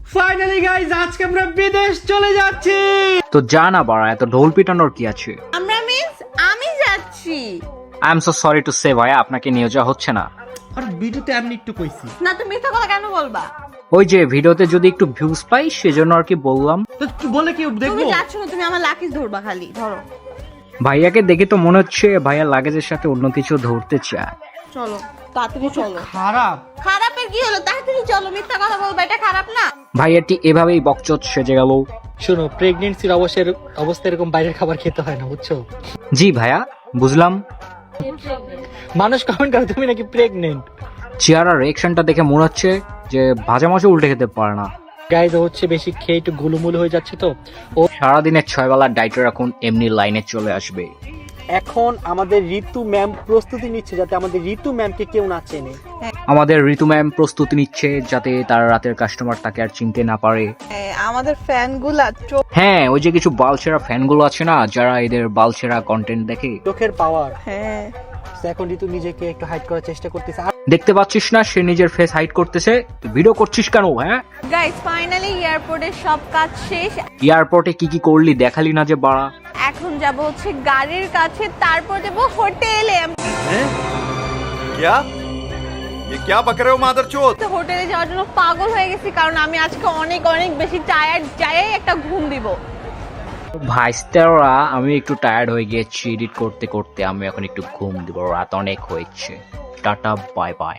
Finally guys আজকে আমরা বিদেশ চলে যাচ্ছি। তো যা না বাড়া, এত ঢোল পিটানোর কি আছে? আমরা মিন্স আমি যাচ্ছি। I am so sorry to say ভাইয়া, আপনাকে নিয়ে যাওয়া হচ্ছে না। আর ভিডিওতে আমি একটু কইছি। না তুমি মিথ্যা কথা কেন বলবা? ওই যে ভিডিওতে যদি একটু ভিউজ পাই সেজন্য আর কি বললাম। তো বলে কি তুমি দেখবো? যাচ্ছ না, তুমি আমার লাকিস ধরবা, খালি ধরো। ভাইয়াকে দেখে তো মনে হচ্ছে ভাইয়া লাগেজের সাথে অন্য কিছু ধরতে চায়। চলো তাড়াতাড়ি চলো। খারাপ। খারাপের কি হলো? তাড়াতাড়ি চলো, মিথ্যা কথা বলবা, এটা খারাপ না। ভাইয়াটি এভাবেই বকচোদ সেজে গেল। শোনো, প্রেগনেন্সির অবস্থা এরকম বাইরের খাবার খেতে হয় না, বুঝছো? জি ভাইয়া বুঝলাম। মানুষ কমেন্ট করে তুমি নাকি প্রেগনেন্ট। চেহারা রিয়েকশনটা দেখে মনে হচ্ছে যে ভাজা মাছও উল্টে খেতে পারে না। গাইজ হচ্ছে বেশি খেয়ে একটু গুলুমুলু হয়ে যাচ্ছে তো। ও সারাদিনের 6 বেলার ডাইটার এখন এমনি লাইনে চলে আসবে। এখন আমাদের ঋতু ম্যাম প্রস্তুতি নিচ্ছে যাতে আমাদের ঋতু ম্যামকে কেউ না চেনে। আমাদের ঋতু ম্যাম প্রস্তুতি নিচ্ছে যাতে তার রাতের কাস্টমার তাকে আর চিনতে না পারে। আমাদের ফ্যানগুলা হ্যাঁ, ওই যে কিছু বালছেরা ফ্যানগুলো আছে না, যারা এদের বালছেরা কন্টেন্ট দেখে। চোখের পাওয়ার। হ্যাঁ এখন ঋতু নিজেকে একটু হাইড করার চেষ্টা করতেছে। দেখতে পাচ্ছিস না সে নিজের ফেস হাইড করতেছে? ভিডিও করছিস কেন? হ্যাঁ, গাইস ফাইনালি এয়ারপোর্টের সব কাজ শেষ। এয়ারপোর্টে কি কি করলি দেখালি না যে বাড়া। এখন যাব হচ্ছে গাড়ির কাছে, তারপর যাব হোটেলে। क्या ये क्या बक रहे हो मादरचोद? তো হোটেলে যাওয়ার জন্য পাগল হয়ে গেছি, কারণ আমি আজকে অনেক অনেক বেশি টায়ার্ড। যাই একটা ঘুম দিব। ভাইস্তারা, আমি একটু টায়ার্ড হয়ে গিয়েছি এডিট করতে করতে। আমি এখন একটু ঘুম দিব, রাত অনেক হয়েছে। Tata bye bye.